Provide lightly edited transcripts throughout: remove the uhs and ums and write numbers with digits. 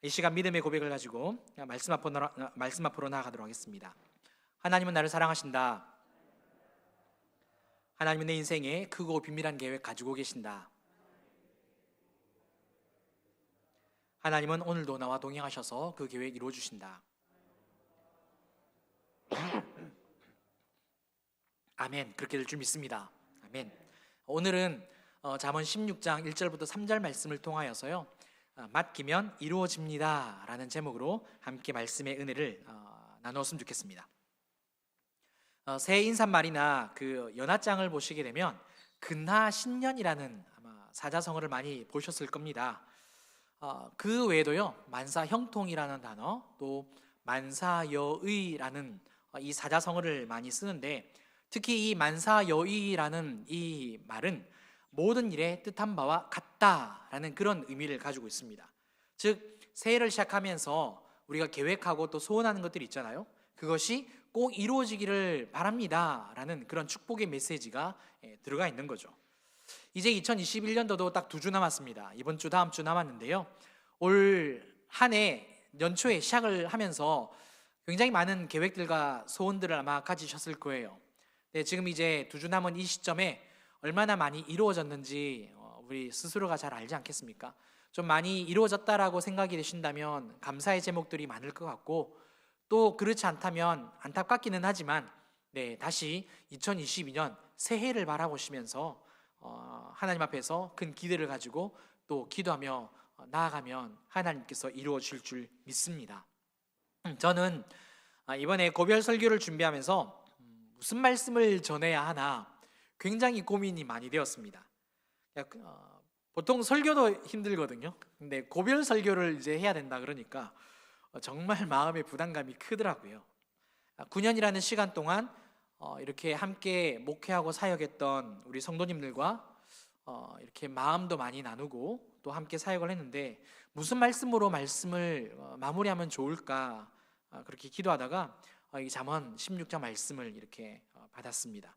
이 시간 믿음의 고백을 가지고 말씀 앞으로 나아가도록 하겠습니다. 하나님은 나를 사랑하신다. 하나님은 내 인생에 크고 비밀한 계획 가지고 계신다. 하나님은 오늘도 나와 동행하셔서 그 계획 이루어 주신다. 아멘. 그렇게 될 줄 믿습니다. 아멘. 오늘은 잠언 16장 1절부터 3절 말씀을 통하여서요, 맡기면 이루어집니다 라는 제목으로 함께 말씀의 은혜를 나누었으면 좋겠습니다. 새 인사말이나 그 연하장을 보시게 되면 근하신년이라는 아마 사자성어를 많이 보셨을 겁니다. 그 외에도요, 만사형통이라는 단어, 또 만사여의라는 이 사자성어를 많이 쓰는데, 특히 이 만사여의라는 이 말은 모든 일에 뜻한 바와 같다라는 그런 의미를 가지고 있습니다. 즉, 새해를 시작하면서 우리가 계획하고 또 소원하는 것들이 있잖아요. 그것이 꼭 이루어지기를 바랍니다 라는 그런 축복의 메시지가 들어가 있는 거죠. 이제 2021년도도 딱 2주 남았습니다. 이번 주 다음 주 남았는데요, 올 한 해 연초에 시작을 하면서 굉장히 많은 계획들과 소원들을 아마 가지셨을 거예요. 네, 지금 이제 2주 남은 이 시점에 얼마나 많이 이루어졌는지 우리 스스로가 잘 알지 않겠습니까? 좀 많이 이루어졌다라고 생각이 되신다면 감사의 제목들이 많을 것 같고, 또 그렇지 않다면 안타깝기는 하지만 다시 2022년 새해를 바라보시면서 하나님 앞에서 큰 기대를 가지고 또 기도하며 나아가면 하나님께서 이루어 주실 줄 믿습니다. 저는 이번에 고별 설교를 준비하면서 무슨 말씀을 전해야 하나 굉장히 고민이 많이 되었습니다. 보통 설교도 힘들거든요. 근데 고별 설교를 이제 해야 된다 그러니까 정말 마음의 부담감이 크더라고요. 9년이라는 시간 동안 이렇게 함께 목회하고 사역했던 우리 성도님들과 이렇게 마음도 많이 나누고 또 함께 사역을 했는데, 무슨 말씀으로 말씀을 마무리하면 좋을까 그렇게 기도하다가 이 잠언 16장 말씀을 이렇게 받았습니다.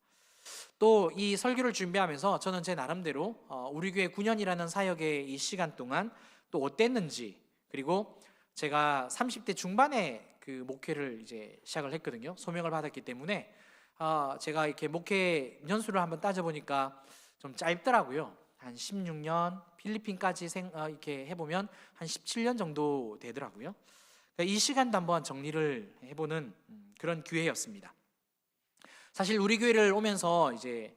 또 이 설교를 준비하면서 저는 제 나름대로 우리 교회 9년이라는 사역의 이 시간 동안 또 어땠는지, 그리고 제가 30대 중반에 그 목회를 이제 시작을 했거든요. 소명을 받았기 때문에 제가 이렇게 목회 년수를 한번 따져보니까 좀 짧더라고요. 한 16년, 필리핀까지 이렇게 해보면 한 17년 정도 되더라고요. 이 시간도 한번 정리를 해보는 그런 기회였습니다. 사실 우리 교회를 오면서 이제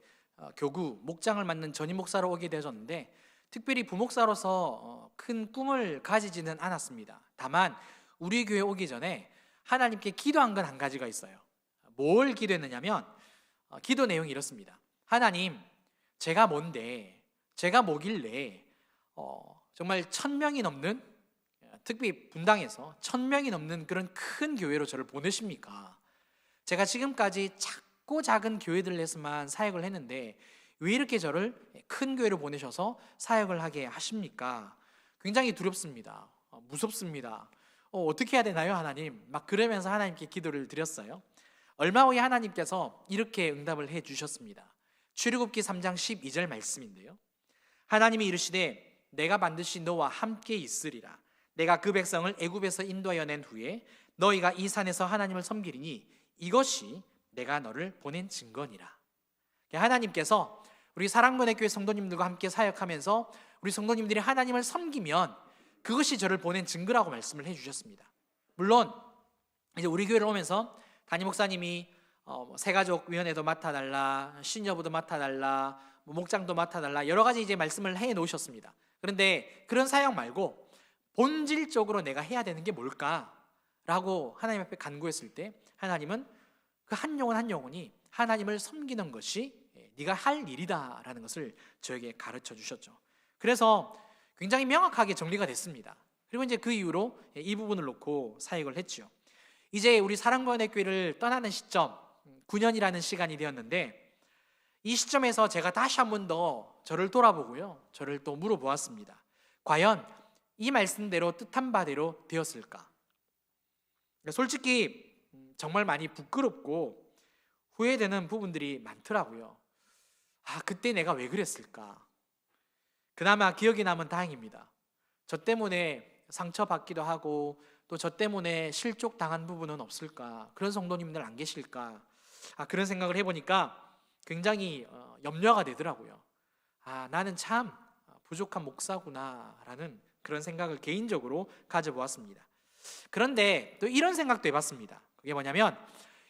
교구, 목장을 맡는 전임 목사로 오게 되었는데, 특별히 부목사로서 큰 꿈을 가지지는 않았습니다. 다만 우리 교회 오기 전에 하나님께 기도한 건 한 가지가 있어요. 뭘 기도했느냐면 기도 내용이 이렇습니다. 하나님, 제가 뭔데, 제가 뭐길래 정말 1000명이 넘는, 특히 분당에서 1000명이 넘는 그런 큰 교회로 저를 보내십니까? 제가 지금까지 작고 작은 교회들에서만 사역을 했는데 왜 이렇게 저를 큰 교회로 보내셔서 사역을 하게 하십니까? 굉장히 두렵습니다. 무섭습니다. 어떻게 해야 되나요, 하나님? 막 그러면서 하나님께 기도를 드렸어요. 얼마 후에 하나님께서 이렇게 응답을 해 주셨습니다. 출애굽기 3장 12절 말씀인데요, 하나님이 이르시되 내가 반드시 너와 함께 있으리라. 내가 그 백성을 애굽에서 인도하여 낸 후에 너희가 이 산에서 하나님을 섬기리니 이것이 내가 너를 보낸 증거니라. 하나님께서 우리 사랑문의 교회 성도님들과 함께 사역하면서 우리 성도님들이 하나님을 섬기면 그것이 저를 보낸 증거라고 말씀을 해주셨습니다. 물론 이제 우리 교회를 오면서 담임 목사님이 새가족위원회도 맡아달라, 신여부도 맡아달라, 목장도 맡아달라, 여러 가지 이제 말씀을 해 놓으셨습니다. 그런데 그런 사역 말고 본질적으로 내가 해야 되는 게 뭘까라고 하나님 앞에 간구했을 때, 하나님은 그 한 영혼 한 영혼이 하나님을 섬기는 것이 네가 할 일이다라는 것을 저에게 가르쳐 주셨죠. 그래서 굉장히 명확하게 정리가 됐습니다. 그리고 이제 그 이후로 이 부분을 놓고 사역을 했죠. 이제 우리 사랑구원의 교회를 떠나는 시점, 9년이라는 시간이 되었는데, 이 시점에서 제가 다시 한 번 더 저를 돌아보고요, 저를 또 물어보았습니다. 과연 이 말씀대로 뜻한 바대로 되었을까? 솔직히 정말 많이 부끄럽고 후회되는 부분들이 많더라고요. 그때 내가 왜 그랬을까? 그나마 기억이 남은 다행입니다. 저 때문에 상처받기도 하고 또 저 때문에 실족당한 부분은 없을까? 그런 성도님들 안 계실까? 그런 생각을 해보니까 굉장히 염려가 되더라고요. 나는 참 부족한 목사구나라는 그런 생각을 개인적으로 가져보았습니다. 그런데 또 이런 생각도 해봤습니다. 그게 뭐냐면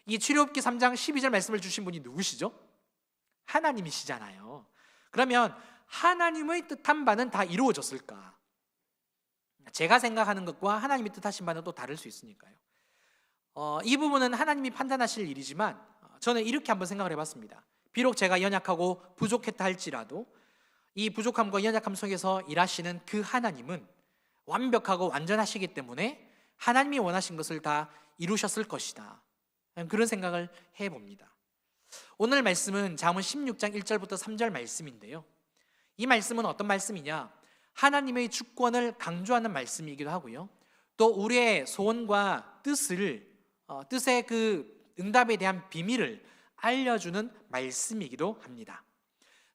이 출애굽기 3장 12절 말씀을 주신 분이 누구시죠? 하나님이시잖아요. 그러면 하나님의 뜻한 바는 다 이루어졌을까? 제가 생각하는 것과 하나님이 뜻하신 바는 또 다를 수 있으니까요. 이 부분은 하나님이 판단하실 일이지만 저는 이렇게 한번 생각을 해봤습니다. 비록 제가 연약하고 부족했다 할지라도 이 부족함과 연약함 속에서 일하시는 그 하나님은 완벽하고 완전하시기 때문에 하나님이 원하신 것을 다 이루셨을 것이다. 그런 생각을 해봅니다. 오늘 말씀은 잠언 16장 1절부터 3절 말씀인데요. 이 말씀은 어떤 말씀이냐? 하나님의 주권을 강조하는 말씀이기도 하고요. 또 우리의 소원과 뜻의 그 응답에 대한 비밀을 알려주는 말씀이기도 합니다.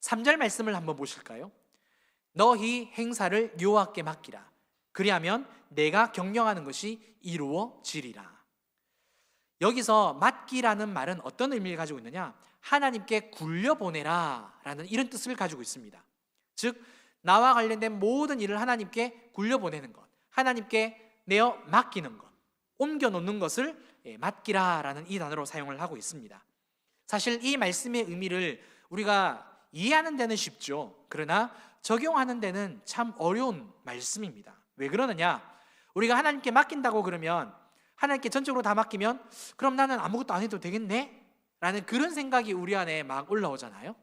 3절 말씀을 한번 보실까요? 너희 행사를 여호와께 맡기라. 그리하면 내가 경영하는 것이 이루어지리라. 여기서 맡기라는 말은 어떤 의미를 가지고 있느냐? 하나님께 굴려보내라 라는 이런 뜻을 가지고 있습니다. 즉 나와 관련된 모든 일을 하나님께 굴려보내는 것, 하나님께 내어 맡기는 것, 옮겨놓는 것을 맡기라 라는 이 단어로 사용을 하고 있습니다. 사실 이 말씀의 의미를 우리가 이해하는 데는 쉽죠. 그러나 적용하는 데는 참 어려운 말씀입니다. 왜 그러느냐? 우리가 하나님께 맡긴다고 그러면, 하나님께 전적으로 다 맡기면 그럼 나는 아무것도 안 해도 되겠네? 라는 그런 생각이 우리 안에 막 올라오잖아요.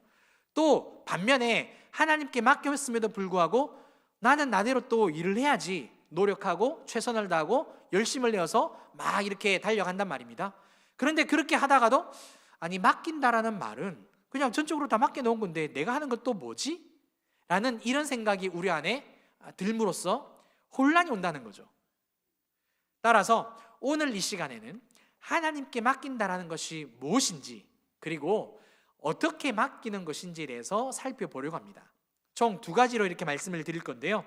또 반면에 하나님께 맡겼음에도 불구하고 나는 나대로 또 일을 해야지, 노력하고 최선을 다하고 열심을 내어서 막 이렇게 달려간단 말입니다. 그런데 그렇게 하다가도 맡긴다라는 말은 그냥 전적으로 다 맡겨놓은 건데 내가 하는 것도 뭐지? 라는 이런 생각이 우리 안에 들므로써 혼란이 온다는 거죠. 따라서 오늘 이 시간에는 하나님께 맡긴다라는 것이 무엇인지, 그리고 어떻게 맡기는 것인지에 대해서 살펴보려고 합니다. 총 2가지로 이렇게 말씀을 드릴 건데요.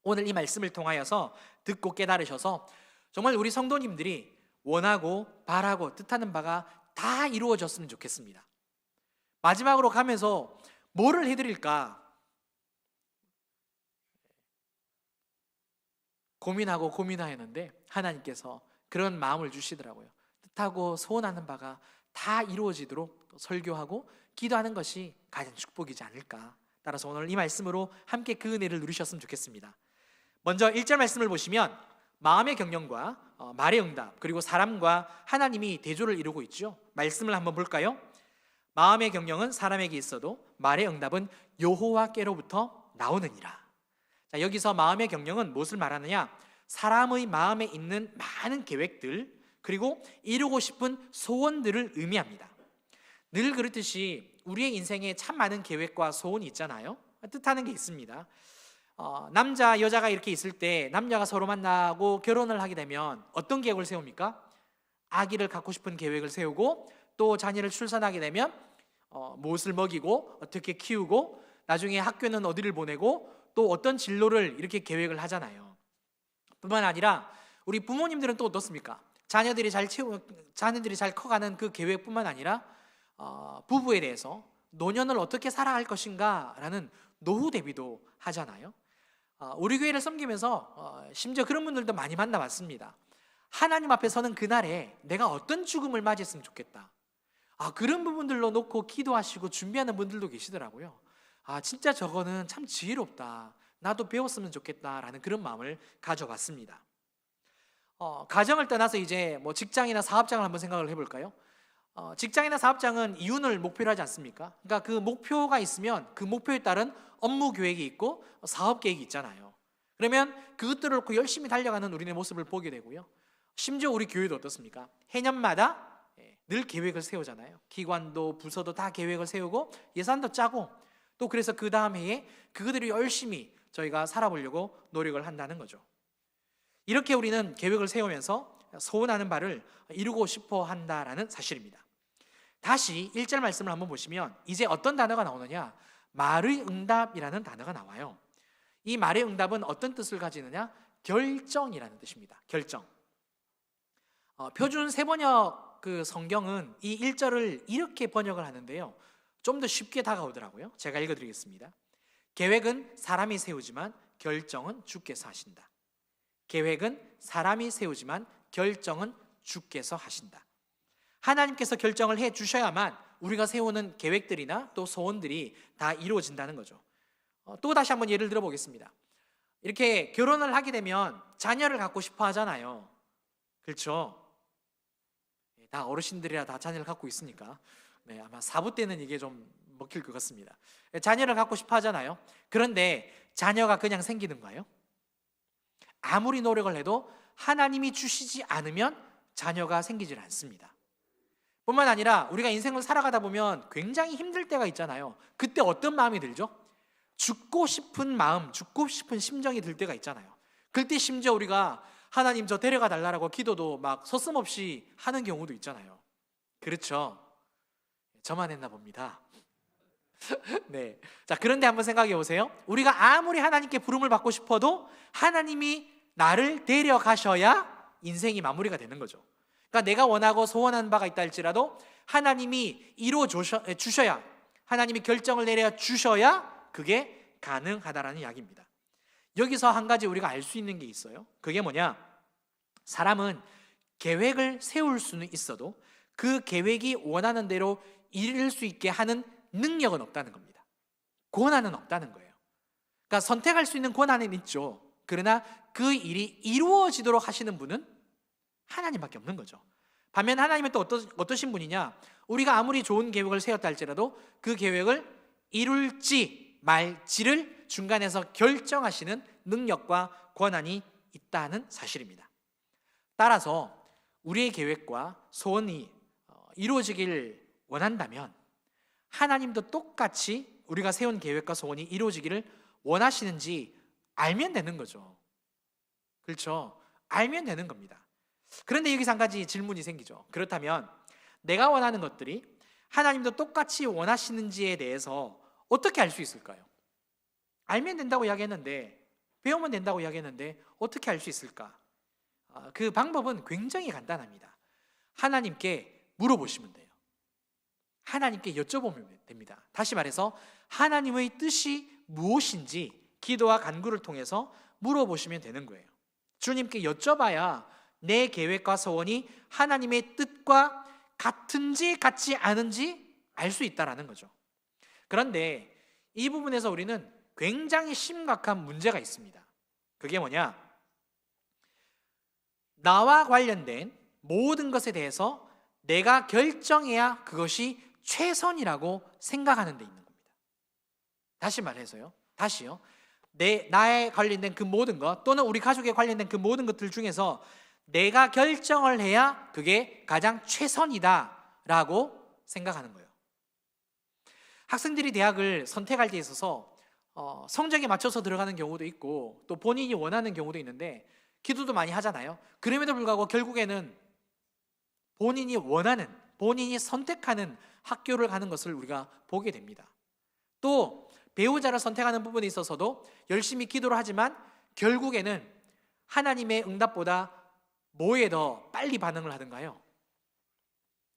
오늘 이 말씀을 통하여서 듣고 깨달으셔서 정말 우리 성도님들이 원하고 바라고 뜻하는 바가 다 이루어졌으면 좋겠습니다. 마지막으로 가면서 뭐를 해드릴까 고민하였는데 하나님께서 그런 마음을 주시더라고요. 뜻하고 소원하는 바가 다 이루어지도록 설교하고 기도하는 것이 가장 축복이지 않을까. 따라서 오늘 이 말씀으로 함께 그 은혜를 누리셨으면 좋겠습니다. 먼저 1절 말씀을 보시면 마음의 경영과 말의 응답, 그리고 사람과 하나님이 대조를 이루고 있죠. 말씀을 한번 볼까요? 마음의 경영은 사람에게 있어도 말의 응답은 여호와께로부터 나오느니라. 자, 여기서 마음의 경영은 무엇을 말하느냐? 사람의 마음에 있는 많은 계획들, 그리고 이루고 싶은 소원들을 의미합니다. 늘 그렇듯이 우리의 인생에 참 많은 계획과 소원이 있잖아요. 뜻하는 게 있습니다. 남자 여자가 이렇게 있을 때 남녀가 서로 만나고 결혼을 하게 되면 어떤 계획을 세웁니까? 아기를 갖고 싶은 계획을 세우고, 또 자녀를 출산하게 되면 무엇을 먹이고 어떻게 키우고, 나중에 학교는 어디를 보내고, 또 어떤 진로를 이렇게 계획을 하잖아요. 뿐만 아니라 우리 부모님들은 또 어떻습니까? 자녀들이 잘 커가는 그 계획뿐만 아니라 부부에 대해서 노년을 어떻게 살아갈 것인가 라는 노후 대비도 하잖아요. 우리 교회를 섬기면서 심지어 그런 분들도 많이 만나봤습니다. 하나님 앞에 서는 그날에 내가 어떤 죽음을 맞이했으면 좋겠다, 그런 부분들로 놓고 기도하시고 준비하는 분들도 계시더라고요. 진짜 저거는 참 지혜롭다, 나도 배웠으면 좋겠다라는 그런 마음을 가져봤습니다. 가정을 떠나서 이제 직장이나 사업장을 한번 생각을 해볼까요? 직장이나 사업장은 이윤을 목표로 하지 않습니까? 그러니까 그 목표가 있으면 그 목표에 따른 업무 계획이 있고 사업 계획이 있잖아요. 그러면 그것들을 놓고 열심히 달려가는 우리의 모습을 보게 되고요. 심지어 우리 교회도 어떻습니까? 해년마다 늘 계획을 세우잖아요. 기관도 부서도 다 계획을 세우고 예산도 짜고, 또 그래서 그 다음 해에 그들이 열심히 저희가 살아보려고 노력을 한다는 거죠. 이렇게 우리는 계획을 세우면서 소원하는 바를 이루고 싶어 한다라는 사실입니다. 다시 1절 말씀을 한번 보시면 이제 어떤 단어가 나오느냐? 말의 응답이라는 단어가 나와요. 이 말의 응답은 어떤 뜻을 가지느냐? 결정이라는 뜻입니다. 결정. 표준 세번역 그 성경은 이 1절을 이렇게 번역을 하는데요, 좀 더 쉽게 다가오더라고요. 제가 읽어드리겠습니다. 계획은 사람이 세우지만 결정은 주께서 하신다. 계획은 사람이 세우지만 결정은 주께서 하신다. 하나님께서 결정을 해 주셔야만 우리가 세우는 계획들이나 또 소원들이 다 이루어진다는 거죠. 또 다시 한번 예를 들어 보겠습니다. 이렇게 결혼을 하게 되면 자녀를 갖고 싶어 하잖아요. 그렇죠? 다 어르신들이라 다 자녀를 갖고 있으니까 아마 4부 때는 이게 좀 먹힐 것 같습니다. 자녀를 갖고 싶어 하잖아요. 그런데 자녀가 그냥 생기는가요? 아무리 노력을 해도 하나님이 주시지 않으면 자녀가 생기질 않습니다. 뿐만 아니라 우리가 인생을 살아가다 보면 굉장히 힘들 때가 있잖아요. 그때 어떤 마음이 들죠? 죽고 싶은 마음, 죽고 싶은 심정이 들 때가 있잖아요. 그때 심지어 우리가 하나님 저 데려가 달라고 기도도 막 서슴없이 하는 경우도 있잖아요. 그렇죠? 저만 했나 봅니다. 네. 자, 그런데 한번 생각해 보세요. 우리가 아무리 하나님께 부름을 받고 싶어도 하나님이 나를 데려가셔야 인생이 마무리가 되는 거죠. 그러니까 내가 원하고 소원하는 바가 있다 할지라도 하나님이 이루어 주셔야, 하나님이 결정을 내려 주셔야 그게 가능하다라는 이야기입니다. 여기서 한 가지 우리가 알 수 있는 게 있어요. 그게 뭐냐? 사람은 계획을 세울 수는 있어도 그 계획이 원하는 대로 이룰 수 있게 하는 능력은 없다는 겁니다. 권한은 없다는 거예요. 그러니까 선택할 수 있는 권한은 있죠. 그러나 그 일이 이루어지도록 하시는 분은 하나님밖에 없는 거죠. 반면 하나님은 또 어떠신 분이냐? 우리가 아무리 좋은 계획을 세웠다 할지라도 그 계획을 이룰지 말지를 중간에서 결정하시는 능력과 권한이 있다는 사실입니다. 따라서 우리의 계획과 소원이 이루어지길 원한다면 하나님도 똑같이 우리가 세운 계획과 소원이 이루어지기를 원하시는지 알면 되는 거죠. 그렇죠? 알면 되는 겁니다. 그런데 여기서 한 가지 질문이 생기죠. 그렇다면 내가 원하는 것들이 하나님도 똑같이 원하시는지에 대해서 어떻게 알 수 있을까요? 알면 된다고 이야기했는데, 배우면 된다고 이야기했는데 어떻게 알 수 있을까? 그 방법은 굉장히 간단합니다. 하나님께 물어보시면 돼요. 하나님께 여쭤보면 됩니다. 다시 말해서 하나님의 뜻이 무엇인지 기도와 간구를 통해서 물어보시면 되는 거예요. 주님께 여쭤봐야 내 계획과 소원이 하나님의 뜻과 같은지 같지 않은지 알 수 있다는 거죠. 그런데 이 부분에서 우리는 굉장히 심각한 문제가 있습니다. 그게 뭐냐? 나와 관련된 모든 것에 대해서 내가 결정해야 그것이 최선이라고 생각하는 데 있는 겁니다. 다시 말해서요. 다시요. 나에 관련된 그 모든 것, 또는 우리 가족에 관련된 그 모든 것들 중에서 내가 결정을 해야 그게 가장 최선이다라고 생각하는 거예요. 학생들이 대학을 선택할 때 있어서 성적에 맞춰서 들어가는 경우도 있고 또 본인이 원하는 경우도 있는데 기도도 많이 하잖아요. 그럼에도 불구하고 결국에는 본인이 원하는, 본인이 선택하는 학교를 가는 것을 우리가 보게 됩니다. 또 배우자를 선택하는 부분에 있어서도 열심히 기도를 하지만 결국에는 하나님의 응답보다 뭐에 더 빨리 반응을 하던가요?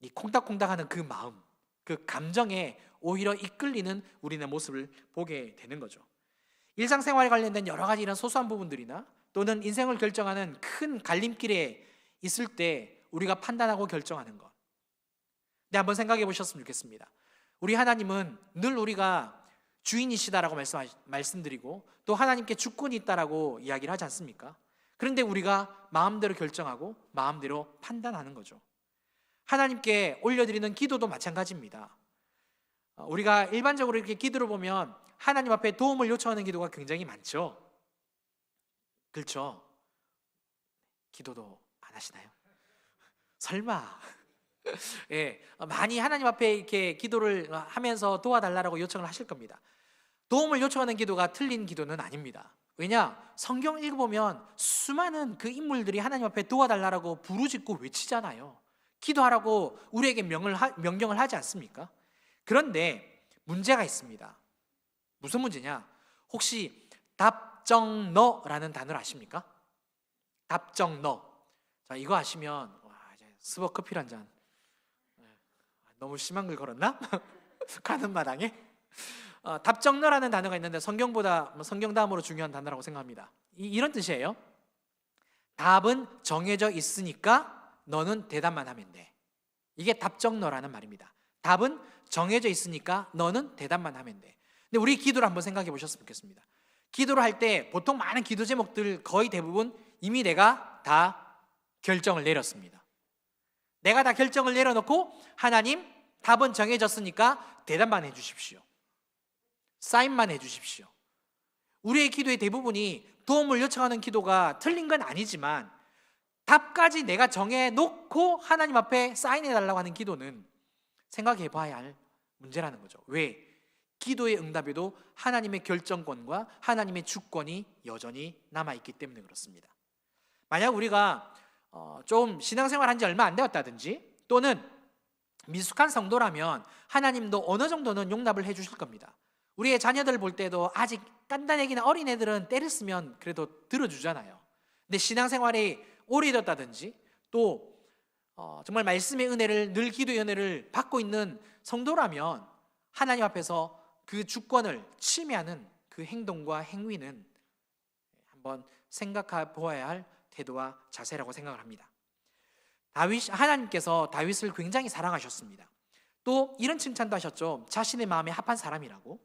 이 콩닥콩닥하는 그 마음, 그 감정에 오히려 이끌리는 우리의 모습을 보게 되는 거죠. 일상생활에 관련된 여러 가지 이런 소소한 부분들이나 또는 인생을 결정하는 큰 갈림길에 있을 때 우리가 판단하고 결정하는 것. 네, 한번 생각해 보셨으면 좋겠습니다. 우리 하나님은 늘 우리가 주인이시다라고 말씀드리고 또 하나님께 주권이 있다라고 이야기를 하지 않습니까? 그런데 우리가 마음대로 결정하고 마음대로 판단하는 거죠. 하나님께 올려드리는 기도도 마찬가지입니다. 우리가 일반적으로 이렇게 기도를 보면 하나님 앞에 도움을 요청하는 기도가 굉장히 많죠. 그렇죠? 기도도 안 하시나요? 설마? 예, 많이 하나님 앞에 이렇게 기도를 하면서 도와달라고 요청을 하실 겁니다. 도움을 요청하는 기도가 틀린 기도는 아닙니다. 왜냐? 성경 읽어보면 수많은 그 인물들이 하나님 앞에 도와달라고 부르짖고 외치잖아요. 기도하라고 우리에게 명령을 하지 않습니까? 그런데 문제가 있습니다. 무슨 문제냐? 혹시 답정너라는 단어를 아십니까? 답정너. 자, 이거 아시면 이제 스벅 커피 한 잔. 너무 심한 걸 걸었나? 가는 마당에. 답정너라는 단어가 있는데 성경보다 성경 다음으로 중요한 단어라고 생각합니다. 이런 뜻이에요. 답은 정해져 있으니까 너는 대답만 하면 돼. 이게 답정너라는 말입니다. 답은 정해져 있으니까 너는 대답만 하면 돼. 근데 우리 기도를 한번 생각해 보셨으면 좋겠습니다. 기도를 할 때 보통 많은 기도 제목들 거의 대부분 이미 내가 다 결정을 내렸습니다. 내가 다 결정을 내려놓고 하나님 답은 정해졌으니까 대답만 해주십시오. 사인만 해주십시오. 우리의 기도의 대부분이 도움을 요청하는 기도가 틀린 건 아니지만 답까지 내가 정해놓고 하나님 앞에 사인해달라고 하는 기도는 생각해봐야 할 문제라는 거죠. 왜? 기도의 응답에도 하나님의 결정권과 하나님의 주권이 여전히 남아있기 때문에 그렇습니다. 만약 우리가 좀 신앙생활 한지 얼마 안 되었다든지 또는 미숙한 성도라면 하나님도 어느 정도는 용납을 해주실 겁니다. 우리의 자녀들 볼 때도 아직 깐단애기나 어린애들은 때를 쓰면 그래도 들어주잖아요. 근데 신앙생활이 오래됐다든지 또 정말 말씀의 은혜를 늘 기도의 은혜를 받고 있는 성도라면 하나님 앞에서 그 주권을 침해하는 그 행동과 행위는 한번 생각해 보아야 할 태도와 자세라고 생각을 합니다. 하나님께서 다윗을 굉장히 사랑하셨습니다. 또 이런 칭찬도 하셨죠. 자신의 마음에 합한 사람이라고.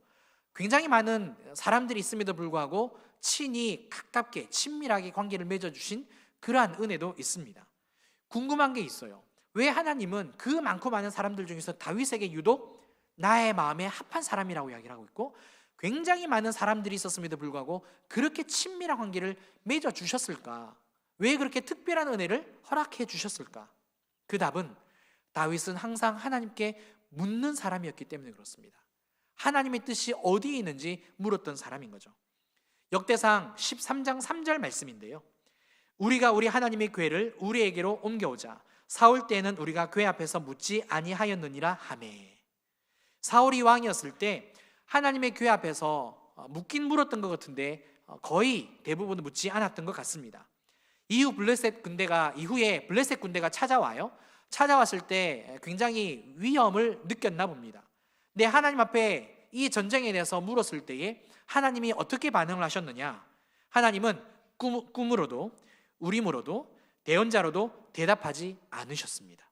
굉장히 많은 사람들이 있음에도 불구하고 친히 가깝게 친밀하게 관계를 맺어주신 그러한 은혜도 있습니다. 궁금한 게 있어요. 왜 하나님은 그 많고 많은 사람들 중에서 다윗에게 유독 나의 마음에 합한 사람이라고 이야기를 하고 있고 굉장히 많은 사람들이 있었음에도 불구하고 그렇게 친밀한 관계를 맺어주셨을까? 왜 그렇게 특별한 은혜를 허락해 주셨을까? 그 답은 다윗은 항상 하나님께 묻는 사람이었기 때문에 그렇습니다. 하나님의 뜻이 어디에 있는지 물었던 사람인 거죠. 역대상 13장 3절 말씀인데요. 우리가 우리 하나님의 궤를 우리에게로 옮겨오자. 사울 때에는 우리가 궤 앞에서 묻지 아니하였느니라 하매. 사울이 왕이었을 때 하나님의 궤 앞에서 묻긴 물었던 것 같은데 거의 대부분 묻지 않았던 것 같습니다. 이후에 블레셋 군대가 찾아와요. 찾아왔을 때 굉장히 위험을 느꼈나 봅니다. 근데 하나님 앞에 이 전쟁에 대해서 물었을 때에 하나님이 어떻게 반응을 하셨느냐? 하나님은 꿈으로도 우림으로도 대언자로도 대답하지 않으셨습니다.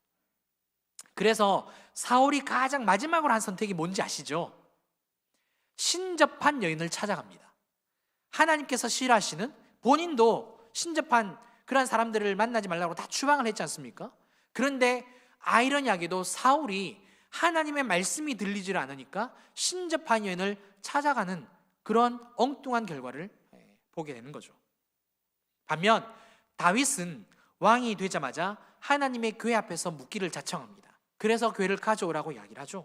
그래서 사울이 가장 마지막으로 한 선택이 뭔지 아시죠? 신접한 여인을 찾아갑니다. 하나님께서 싫어하시는 본인도 신접한 그런 사람들을 만나지 말라고 다 추방을 했지 않습니까? 그런데 아이러니하게도 사울이 하나님의 말씀이 들리질 않으니까 신접한 여인을 찾아가는 그런 엉뚱한 결과를 보게 되는 거죠. 반면 다윗은 왕이 되자마자 하나님의 궤 앞에서 묻기를 자청합니다. 그래서 궤를 가져오라고 이야기를 하죠.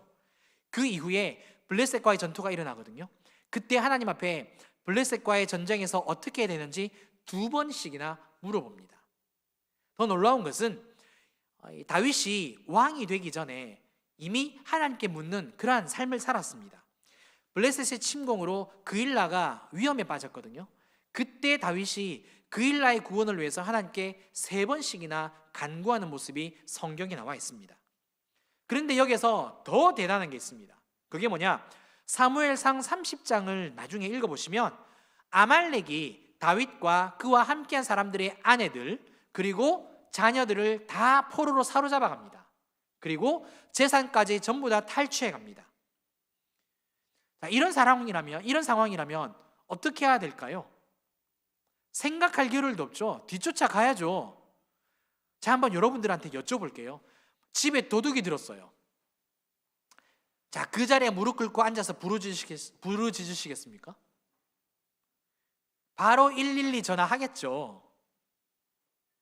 그 이후에 블레셋과의 전투가 일어나거든요. 그때 하나님 앞에 블레셋과의 전쟁에서 어떻게 되는지 2번씩이나 물어봅니다. 더 놀라운 것은 다윗이 왕이 되기 전에 이미 하나님께 묻는 그러한 삶을 살았습니다. 블레셋의 침공으로 그일라가 위험에 빠졌거든요. 그때 다윗이 그일라의 구원을 위해서 하나님께 3번씩이나 간구하는 모습이 성경에 나와 있습니다. 그런데 여기서 더 대단한 게 있습니다. 그게 뭐냐? 사무엘상 30장을 나중에 읽어보시면 아말렉이 다윗과 그와 함께한 사람들의 아내들 그리고 자녀들을 다 포로로 사로잡아 갑니다. 그리고 재산까지 전부 다 탈취해 갑니다. 이런 상황이라면 어떻게 해야 될까요? 생각할 겨를도 없죠. 뒤쫓아 가야죠. 자, 한번 여러분들한테 여쭤볼게요. 집에 도둑이 들었어요. 자, 그 자리에 무릎 꿇고 앉아서 부르짖으시겠습니까? 바로 112 전화하겠죠.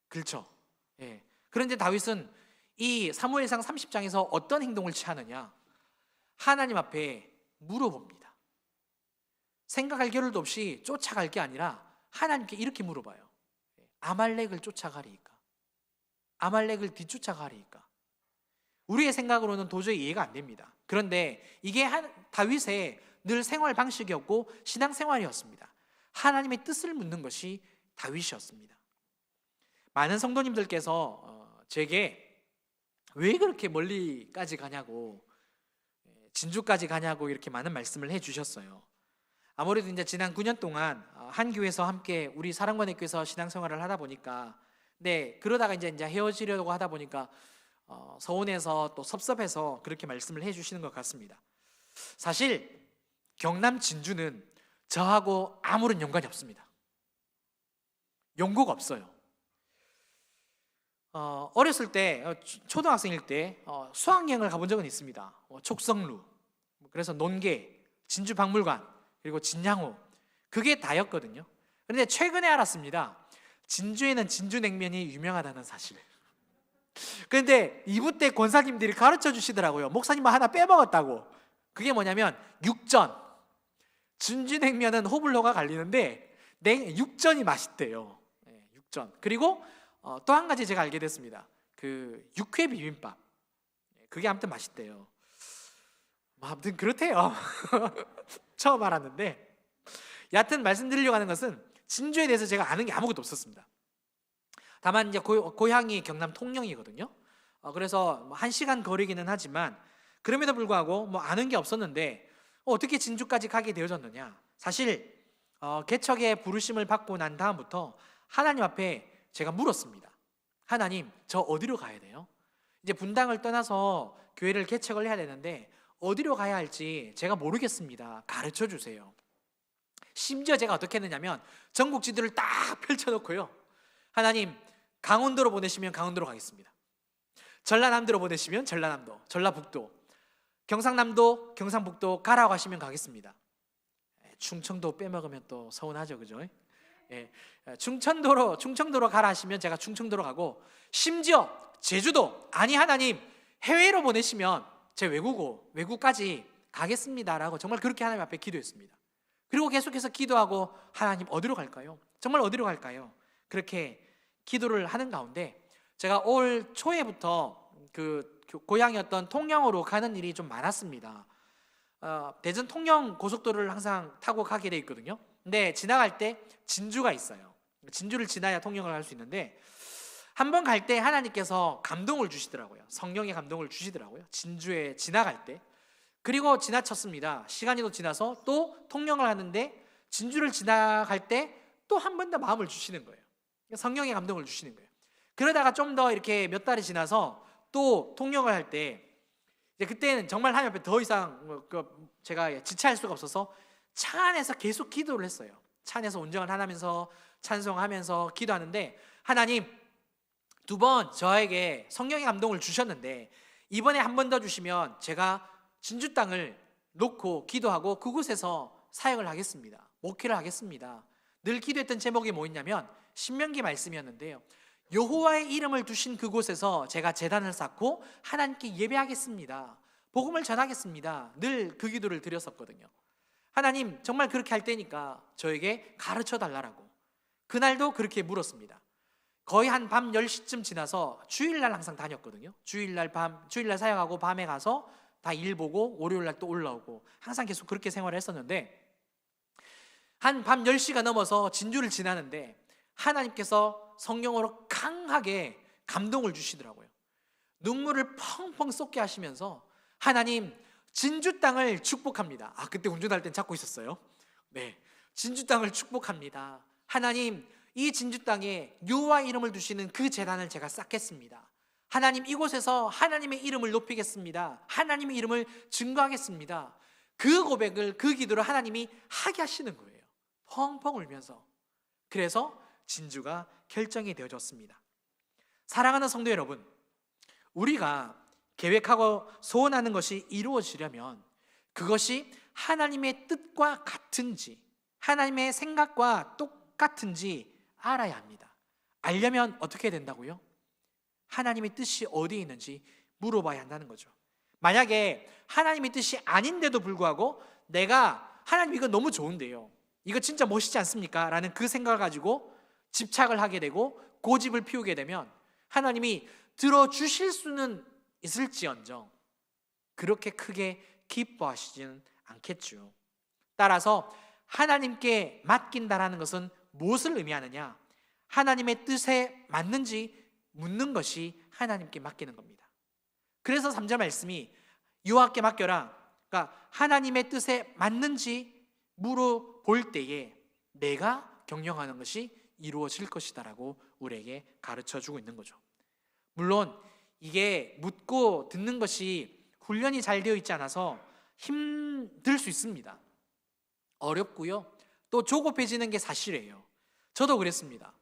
그렇죠. 예. 그런데 다윗은 이 사무엘상 30장에서 어떤 행동을 취하느냐? 하나님 앞에 물어봅니다. 생각할 겨를도 없이 쫓아갈 게 아니라 하나님께 이렇게 물어봐요. 아말렉을 쫓아가리이까? 아말렉을 뒤쫓아가리이까? 우리의 생각으로는 도저히 이해가 안 됩니다. 그런데 이게 다윗의 늘 생활 방식이었고 신앙생활이었습니다. 하나님의 뜻을 묻는 것이 다윗이었습니다. 많은 성도님들께서 제게 왜 그렇게 멀리까지 가냐고, 진주까지 가냐고 이렇게 많은 말씀을 해주셨어요. 아무래도 이제 지난 9년 동안 한 교회에서 함께 우리 사랑관의 교회에서 신앙생활을 하다 보니까, 네, 그러다가 이제 헤어지려고 하다 보니까 서운해서 또 섭섭해서 그렇게 말씀을 해주시는 것 같습니다. 사실 경남 진주는 저하고 아무런 연관이 없습니다. 연고가 없어요. 어렸을 때, 초등학생일 때 수학여행을 가본 적은 있습니다. 촉성루, 그래서 논계, 진주박물관, 그리고 진양호, 그게 다였거든요. 그런데 최근에 알았습니다. 진주에는 진주냉면이 유명하다는 사실. 그런데 이부 때 권사님들이 가르쳐 주시더라고요. 목사님 하나 빼먹었다고. 그게 뭐냐면 육전. 진주냉면은 호불호가 갈리는데 육전이 맛있대요. 육전. 그리고 또 한 가지 제가 알게 됐습니다. 그 육회 비빔밥, 그게 아무튼 맛있대요. 아무튼 그렇대요. 처음 알았는데, 여하튼 말씀드리려고 하는 것은 진주에 대해서 제가 아는 게 아무것도 없었습니다. 다만 이제 고향이 경남 통영이거든요. 그래서 1시간 거리기는 하지만 그럼에도 불구하고 아는 게 없었는데, 어떻게 진주까지 가게 되어졌느냐. 사실 개척의 부르심을 받고 난 다음부터 하나님 앞에 제가 물었습니다. 하나님, 저 어디로 가야 돼요? 이제 분당을 떠나서 교회를 개척을 해야 되는데 어디로 가야 할지 제가 모르겠습니다. 가르쳐 주세요. 심지어 제가 어떻게 했느냐면 전국 지도를 딱 펼쳐놓고요, 하나님, 강원도로 보내시면 강원도로 가겠습니다. 전라남도로 보내시면 전라남도, 전라북도, 경상남도, 경상북도 가라고 하시면 가겠습니다. 충청도 빼먹으면 또 서운하죠, 그죠? 충청도로 가라 하시면 제가 충청도로 가고, 심지어 제주도, 아니 하나님 해외로 보내시면 제 외국까지 가겠습니다라고 정말 그렇게 하나님 앞에 기도했습니다. 그리고 계속해서 기도하고, 하나님 어디로 갈까요? 정말 어디로 갈까요? 그렇게 기도를 하는 가운데 제가 올 초에부터 그 고향이었던 통영으로 가는 일이 좀 많았습니다. 대전 통영 고속도로를 항상 타고 가게 돼 있거든요. 근데 지나갈 때 진주가 있어요. 진주를 지나야 통영을 갈 수 있는데, 한 번 갈 때 하나님께서 감동을 주시더라고요. 성령의 감동을 주시더라고요. 진주에 지나갈 때. 그리고 지나쳤습니다. 시간이 또 지나서 또 통영을 하는데 진주를 지나갈 때 또 한 번 더 마음을 주시는 거예요. 성령의 감동을 주시는 거예요. 그러다가 좀 더 이렇게 몇 달이 지나서 또 통영을 할 때, 이제 그때는 정말 하나님 앞에 더 이상 제가 지체할 수가 없어서 차 안에서 계속 기도를 했어요. 차 안에서 운전을 하면서 찬송하면서 기도하는데, 하나님, 2번 저에게 성령의 감동을 주셨는데 이번에 한 번 더 주시면 제가 진주 땅을 놓고 기도하고 그곳에서 사역을 하겠습니다. 목회를 하겠습니다. 늘 기도했던 제목이 뭐였냐면 신명기 말씀이었는데요, 여호와의 이름을 두신 그곳에서 제가 제단을 쌓고 하나님께 예배하겠습니다. 복음을 전하겠습니다. 늘 그 기도를 드렸었거든요. 하나님, 정말 그렇게 할 때니까 저에게 가르쳐 달라고. 그날도 그렇게 물었습니다. 거의 한 밤 10시쯤 지나서 주일날 항상 다녔거든요. 주일날 사역하고 밤에 가서 다 일 보고 월요일날 또 올라오고 항상 계속 그렇게 생활을 했었는데, 한 밤 10시가 넘어서 진주를 지나는데 하나님께서 성령으로 강하게 감동을 주시더라고요. 눈물을 펑펑 쏟게 하시면서, 하나님, 진주 땅을 축복합니다. 그때 운전할 땐 찾고 있었어요. 네, 진주 땅을 축복합니다. 하나님, 이 진주 땅에 여호와 이름을 두시는 그 제단을 제가 쌓겠습니다. 하나님, 이곳에서 하나님의 이름을 높이겠습니다. 하나님의 이름을 증거하겠습니다. 그 고백을, 그 기도를 하나님이 하게 하시는 거예요. 펑펑 울면서. 그래서 진주가 결정이 되어졌습니다. 사랑하는 성도 여러분, 우리가 계획하고 소원하는 것이 이루어지려면 그것이 하나님의 뜻과 같은지, 하나님의 생각과 똑같은지 알아야 합니다. 알려면 어떻게 된다고요? 하나님의 뜻이 어디에 있는지 물어봐야 한다는 거죠. 만약에 하나님의 뜻이 아닌데도 불구하고 내가, 하나님 이거 너무 좋은데요, 이거 진짜 멋있지 않습니까? 라는 그 생각을 가지고 집착을 하게 되고 고집을 피우게 되면 하나님이 들어주실 수는 있을지언정 그렇게 크게 기뻐하시지는 않겠죠. 따라서 하나님께 맡긴다라는 것은 무엇을 의미하느냐? 하나님의 뜻에 맞는지 묻는 것이 하나님께 맡기는 겁니다. 그래서 3절 말씀이 여호와께 맡겨라. 그러니까 하나님의 뜻에 맞는지 물어볼 때에 내가 경영하는 것이 이루어질 것이다라고 우리에게 가르쳐주고 있는 거죠. 물론 이게 묻고 듣는 것이 훈련이 잘 되어 있지 않아서 힘들 수 있습니다. 어렵고요. 또 조급해지는 게 사실이에요. 저도 그랬습니다.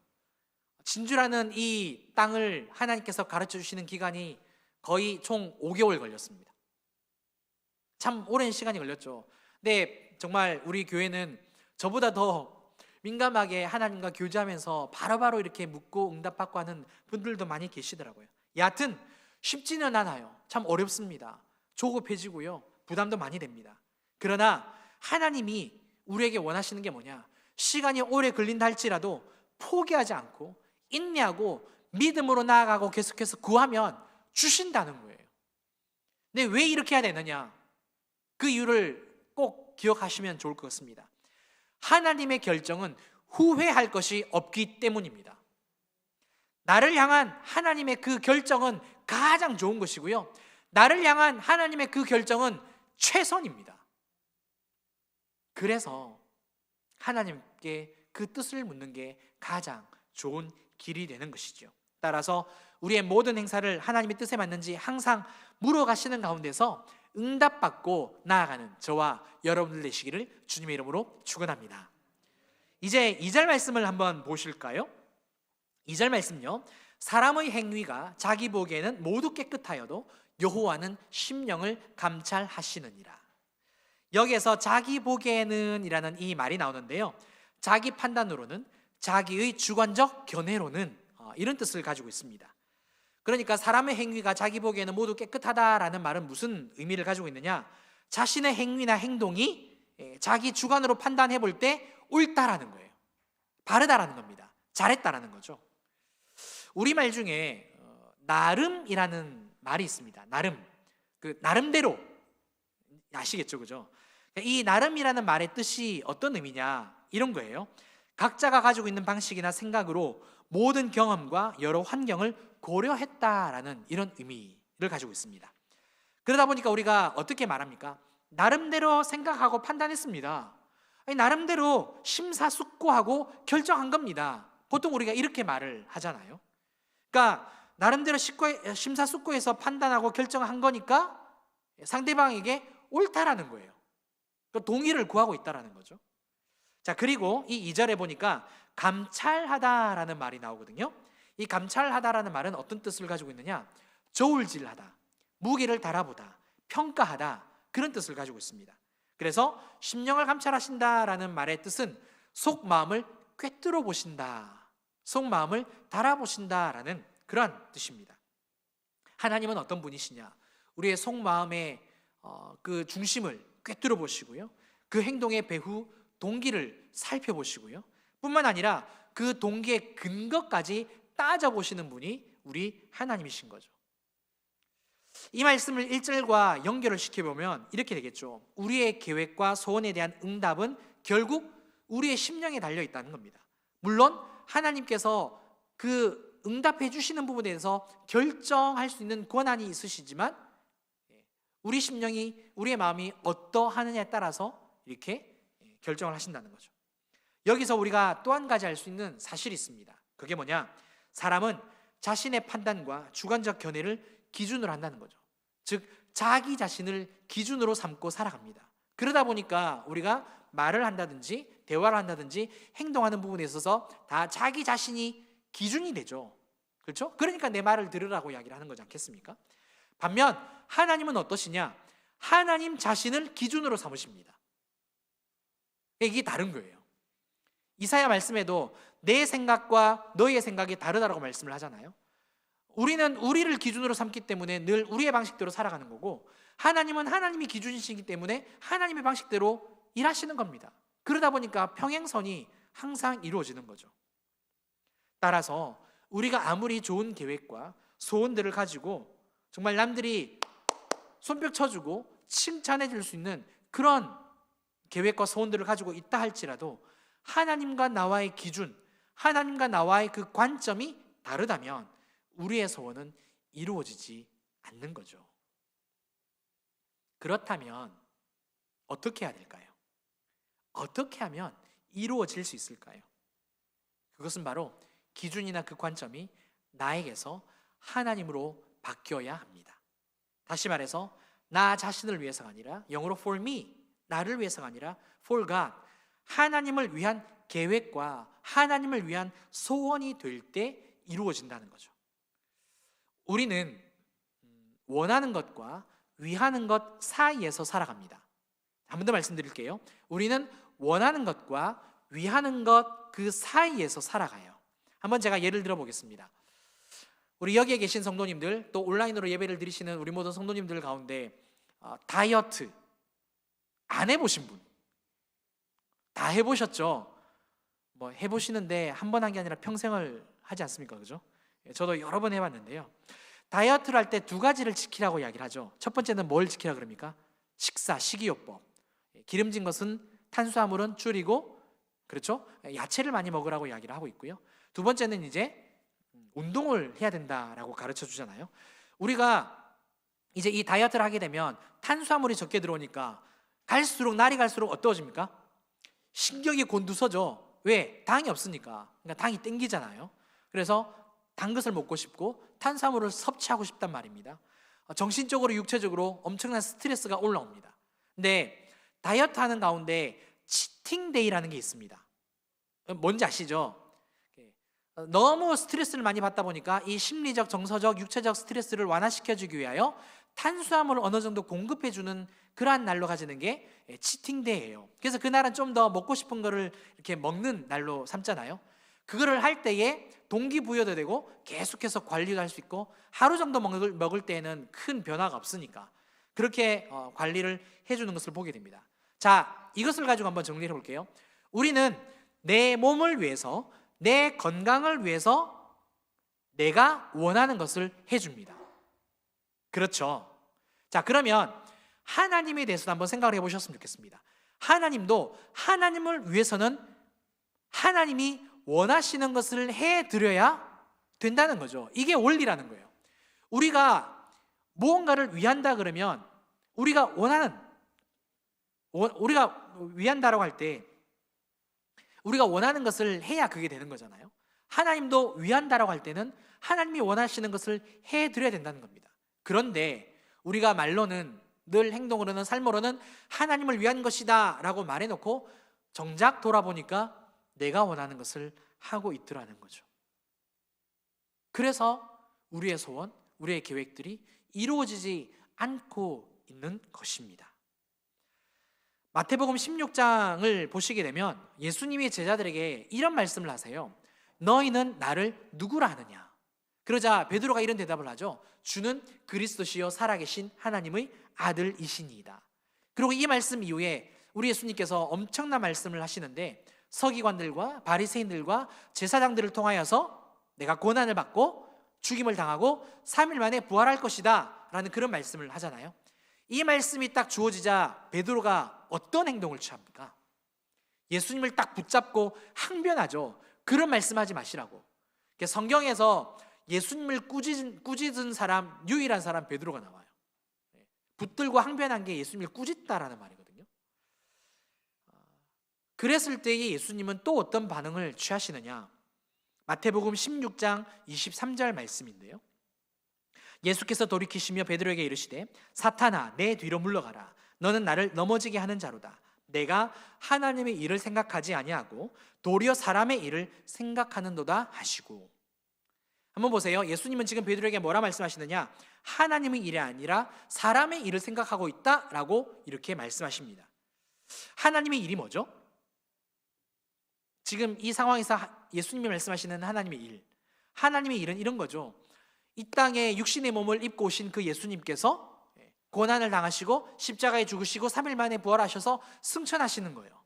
진주라는 이 땅을 하나님께서 가르쳐 주시는 기간이 거의 총 5개월 걸렸습니다. 참 오랜 시간이 걸렸죠. 근데 정말 우리 교회는 저보다 더 민감하게 하나님과 교제하면서 바로바로 이렇게 묻고 응답받고 하는 분들도 많이 계시더라고요. 여하튼 쉽지는 않아요. 참 어렵습니다. 조급해지고요. 부담도 많이 됩니다. 그러나 하나님이 우리에게 원하시는 게 뭐냐? 시간이 오래 걸린다 할지라도 포기하지 않고 인내하고 믿음으로 나아가고 계속해서 구하면 주신다는 거예요. 근데 왜 이렇게 해야 되느냐? 그 이유를 꼭 기억하시면 좋을 것 같습니다. 하나님의 결정은 후회할 것이 없기 때문입니다. 나를 향한 하나님의 그 결정은 가장 좋은 것이고요. 나를 향한 하나님의 그 결정은 최선입니다. 그래서 하나님께 그 뜻을 묻는 게 가장 좋은 길이 되는 것이죠. 따라서 우리의 모든 행사를 하나님의 뜻에 맞는지 항상 물어가시는 가운데서 응답받고 나아가는 저와 여러분들 되시기를 주님의 이름으로 축원합니다. 이제 2절 말씀을 한번 보실까요? 2절 말씀요. 사람의 행위가 자기 보기에는 모두 깨끗하여도 여호와는 심령을 감찰하시느니라. 여기에서 자기 보기에는 이라는 이 말이 나오는데요, 자기 판단으로는, 자기의 주관적 견해로는 이런 뜻을 가지고 있습니다. 그러니까 사람의 행위가 자기 보기에는 모두 깨끗하다라는 말은 무슨 의미를 가지고 있느냐? 자신의 행위나 행동이 자기 주관으로 판단해 볼 때 옳다라는 거예요. 바르다라는 겁니다. 잘했다라는 거죠. 우리말 중에 나름이라는 말이 있습니다. 나름. 그 나름대로 아시겠죠, 그죠? 이 나름이라는 말의 뜻이 어떤 의미냐? 이런 거예요. 각자가 가지고 있는 방식이나 생각으로 모든 경험과 여러 환경을 고려했다라는 이런 의미를 가지고 있습니다. 그러다 보니까 우리가 어떻게 말합니까? 나름대로 생각하고 판단했습니다. 아니, 나름대로 심사숙고하고 결정한 겁니다. 보통 우리가 이렇게 말을 하잖아요. 그러니까 나름대로 심사숙고해서 판단하고 결정한 거니까 상대방에게 옳다라는 거예요. 그러니까 동의를 구하고 있다라는 거죠. 자, 그리고 이 2절에 보니까 감찰하다라는 말이 나오거든요. 이 감찰하다라는 말은 어떤 뜻을 가지고 있느냐? 저울질하다, 무게를 달아보다, 평가하다, 그런 뜻을 가지고 있습니다. 그래서 심령을 감찰하신다라는 말의 뜻은 속마음을 꿰뚫어 보신다, 속마음을 달아보신다라는 그런 뜻입니다. 하나님은 어떤 분이시냐? 우리의 속마음의 그 중심을 꿰뚫어 보시고요, 그 행동의 배후 동기를 살펴보시고요, 뿐만 아니라 그 동기의 근거까지 따져보시는 분이 우리 하나님이신 거죠. 이 말씀을 1절과 연결을 시켜보면 이렇게 되겠죠. 우리의 계획과 소원에 대한 응답은 결국 우리의 심령에 달려있다는 겁니다. 물론 하나님께서 그 응답해 주시는 부분에 대해서 결정할 수 있는 권한이 있으시지만 우리 심령이, 우리의 마음이 어떠하느냐에 따라서 이렇게 결정을 하신다는 거죠. 여기서 우리가 또 한 가지 알 수 있는 사실이 있습니다. 그게 뭐냐? 사람은 자신의 판단과 주관적 견해를 기준으로 한다는 거죠. 즉 자기 자신을 기준으로 삼고 살아갑니다. 그러다 보니까 우리가 말을 한다든지 대화를 한다든지 행동하는 부분에 있어서 다 자기 자신이 기준이 되죠. 그렇죠? 그러니까 내 말을 들으라고 이야기를 하는 거지 않겠습니까? 반면 하나님은 어떠시냐? 하나님 자신을 기준으로 삼으십니다. 이게 다른 거예요. 이사야 말씀에도 내 생각과 너의 생각이 다르다라고 말씀을 하잖아요. 우리는 우리를 기준으로 삼기 때문에 늘 우리의 방식대로 살아가는 거고, 하나님은 하나님이 기준이시기 때문에 하나님의 방식대로 일하시는 겁니다. 그러다 보니까 평행선이 항상 이루어지는 거죠. 따라서 우리가 아무리 좋은 계획과 소원들을 가지고 정말 남들이 손뼉 쳐주고 칭찬해 줄 수 있는 그런 계획과 소원들을 가지고 있다 할지라도 하나님과 나와의 기준, 하나님과 나와의 그 관점이 다르다면 우리의 소원은 이루어지지 않는 거죠. 그렇다면 어떻게 해야 될까요? 어떻게 하면 이루어질 수 있을까요? 그것은 바로 기준이나 그 관점이 나에게서 하나님으로 바뀌어야 합니다. 다시 말해서 나 자신을 위해서가 아니라, 영어로 for me, 나를 위해서가 아니라 for God, 하나님을 위한 계획과 하나님을 위한 소원이 될 때 이루어진다는 거죠. 우리는 원하는 것과 위하는 것 사이에서 살아갑니다. 한 번 더 말씀드릴게요. 우리는 원하는 것과 위하는 것 그 사이에서 살아가요. 한번 제가 예를 들어 보겠습니다. 우리 여기에 계신 성도님들, 또 온라인으로 예배를 드리시는 우리 모든 성도님들 가운데 다이어트 안 해보신 분, 다 해보셨죠? 뭐 해보시는데 한 번 한 게 아니라 평생을 하지 않습니까? 그죠? 저도 여러 번 해봤는데요. 다이어트를 할 때 두 가지를 지키라고 이야기를 하죠. 첫 번째는 뭘 지키라 그럽니까? 식사, 식이요법. 기름진 것은, 탄수화물은 줄이고, 그렇죠? 야채를 많이 먹으라고 이야기를 하고 있고요. 두 번째는 이제 운동을 해야 된다라고 가르쳐 주잖아요. 우리가 이제 이 다이어트를 하게 되면 탄수화물이 적게 들어오니까 날이 갈수록 어떠워집니까? 신경이 곤두서죠. 왜? 당이 없으니까. 그러니까 당이 땡기잖아요. 그래서 단 것을 먹고 싶고 탄수화물을 섭취하고 싶단 말입니다. 정신적으로 육체적으로 엄청난 스트레스가 올라옵니다. 근데 다이어트 하는 가운데 치팅데이라는 게 있습니다. 뭔지 아시죠? 너무 스트레스를 많이 받다 보니까 이 심리적, 정서적, 육체적 스트레스를 완화시켜주기 위하여 탄수화물을 어느 정도 공급해주는 그러한 날로 가지는 게 치팅데이예요. 그래서 그날은 좀 더 먹고 싶은 거를 이렇게 먹는 날로 삼잖아요. 그거를 할 때에 동기부여도 되고 계속해서 관리도 할 수 있고, 하루 정도 먹을 때에는 큰 변화가 없으니까 그렇게 관리를 해주는 것을 보게 됩니다. 자, 이것을 가지고 한번 정리해 볼게요. 우리는 내 몸을 위해서, 내 건강을 위해서 내가 원하는 것을 해줍니다. 그렇죠? 자, 그러면 하나님에 대해서도 한번 생각을 해보셨으면 좋겠습니다. 하나님도 하나님을 위해서는 하나님이 원하시는 것을 해드려야 된다는 거죠. 이게 원리라는 거예요. 우리가 무언가를 위한다 그러면 우리가 위한다라고 할 때 우리가 원하는 것을 해야 그게 되는 거잖아요. 하나님도 위한다라고 할 때는 하나님이 원하시는 것을 해드려야 된다는 겁니다. 그런데 우리가 말로는, 늘 행동으로는, 삶으로는 하나님을 위한 것이다 라고 말해놓고 정작 돌아보니까 내가 원하는 것을 하고 있더라는 거죠. 그래서 우리의 소원, 우리의 계획들이 이루어지지 않고 있는 것입니다. 마태복음 16장을 보시게 되면 예수님이 제자들에게 이런 말씀을 하세요. 너희는 나를 누구라 하느냐? 그러자 베드로가 이런 대답을 하죠. 주는 그리스도시요 살아계신 하나님의 아들이시니이다. 그리고 이 말씀 이후에 우리 예수님께서 엄청난 말씀을 하시는데, 서기관들과 바리새인들과 제사장들을 통하여서 내가 고난을 받고 죽임을 당하고 3일 만에 부활할 것이다 라는 그런 말씀을 하잖아요. 이 말씀이 딱 주어지자 베드로가 어떤 행동을 취합니까? 예수님을 딱 붙잡고 항변하죠. 그런 말씀하지 마시라고. 성경에서 예수님을 꾸짖은 사람, 유일한 사람 베드로가 나와요. 붙들고 항변한 게 예수님을 꾸짖다라는 말이거든요. 그랬을 때에 예수님은 또 어떤 반응을 취하시느냐? 마태복음 16장 23절 말씀인데요. 예수께서 돌이키시며 베드로에게 이르시되 사탄아 내 뒤로 물러가라. 너는 나를 넘어지게 하는 자로다. 내가 하나님의 일을 생각하지 아니하고 도리어 사람의 일을 생각하는도다 하시고. 한번 보세요. 예수님은 지금 베드로에게 뭐라 말씀하시느냐? 하나님의 일이 아니라 사람의 일을 생각하고 있다라고 이렇게 말씀하십니다. 하나님의 일이 뭐죠? 지금 이 상황에서 예수님이 말씀하시는 하나님의 일, 하나님의 일은 이런 거죠. 이 땅에 육신의 몸을 입고 오신 그 예수님께서 고난을 당하시고 십자가에 죽으시고 3일 만에 부활하셔서 승천하시는 거예요.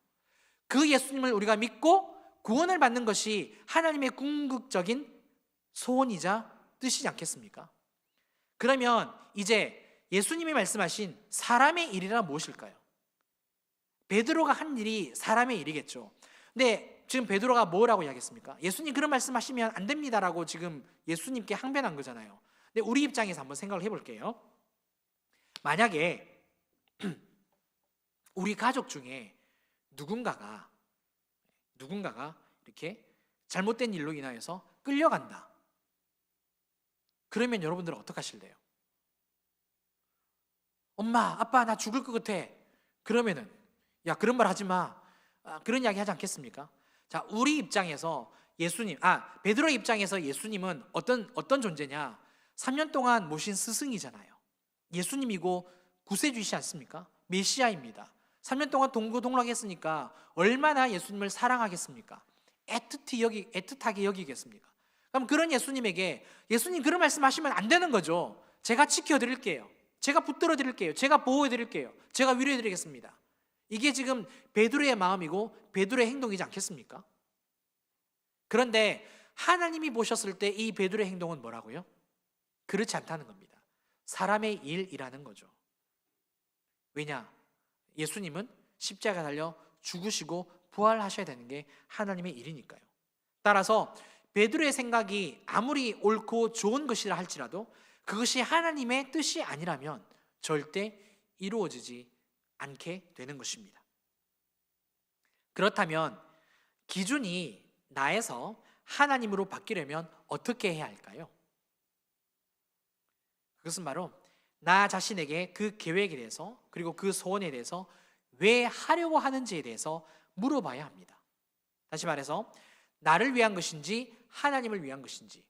그 예수님을 우리가 믿고 구원을 받는 것이 하나님의 궁극적인 소원이자 뜻이지 않겠습니까? 그러면 이제 예수님이 말씀하신 사람의 일이란 무엇일까요? 베드로가 한 일이 사람의 일이겠죠. 근데 지금 베드로가 뭐라고 이야기했습니까? 예수님 그런 말씀하시면 안 됩니다라고 지금 예수님께 항변한 거잖아요. 근데 우리 입장에서 한번 생각을 해볼게요. 만약에 우리 가족 중에 누군가가 이렇게 잘못된 일로 인하여서 끌려간다. 그러면 여러분들은 어떻게 하실래요? 엄마, 아빠 나 죽을 것 같아. 그러면은 야 그런 말 하지 마. 그런 이야기 하지 않겠습니까? 자, 우리 입장에서 베드로의 입장에서 예수님은 어떤 존재냐? 3년 동안 모신 스승이잖아요. 예수님이고 구세주이시 않습니까? 메시아입니다. 3년 동안 동고동락했으니까 얼마나 예수님을 사랑하겠습니까? 애틋하게 여기겠습니까? 그럼 그런 예수님에게 예수님 그런 말씀하시면 안 되는 거죠. 제가 지켜드릴게요. 제가 붙들어 드릴게요. 제가 보호해 드릴게요. 제가 위로해 드리겠습니다. 이게 지금 베드로의 마음이고 베드로의 행동이지 않겠습니까? 그런데 하나님이 보셨을 때 이 베드로의 행동은 뭐라고요? 그렇지 않다는 겁니다. 사람의 일이라는 거죠. 왜냐? 예수님은 십자가 달려 죽으시고 부활하셔야 되는 게 하나님의 일이니까요. 따라서 베드로의 생각이 아무리 옳고 좋은 것이라 할지라도 그것이 하나님의 뜻이 아니라면 절대 이루어지지 않게 되는 것입니다. 그렇다면 기준이 나에서 하나님으로 바뀌려면 어떻게 해야 할까요? 그것은 바로 나 자신에게 그 계획에 대해서 그리고 그 소원에 대해서 왜 하려고 하는지에 대해서 물어봐야 합니다. 다시 말해서 나를 위한 것인지 하나님을 위한 것인지,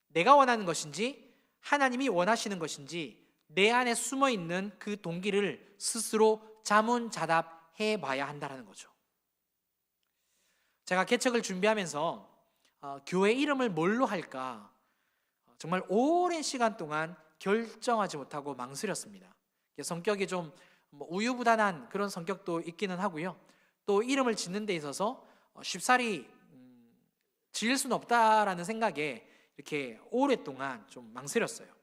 내가 원하는 것인지 하나님이 원하시는 것인지 내 안에 숨어있는 그 동기를 스스로 자문자답해 봐야 한다는 거죠. 제가 개척을 준비하면서 교회 이름을 뭘로 할까 정말 오랜 시간 동안 결정하지 못하고 망설였습니다. 성격이 좀 우유부단한 그런 성격도 있기는 하고요. 또 이름을 짓는 데 있어서 쉽사리 지을 수는 없다라는 생각에 이렇게 오랫동안 좀 망설였어요.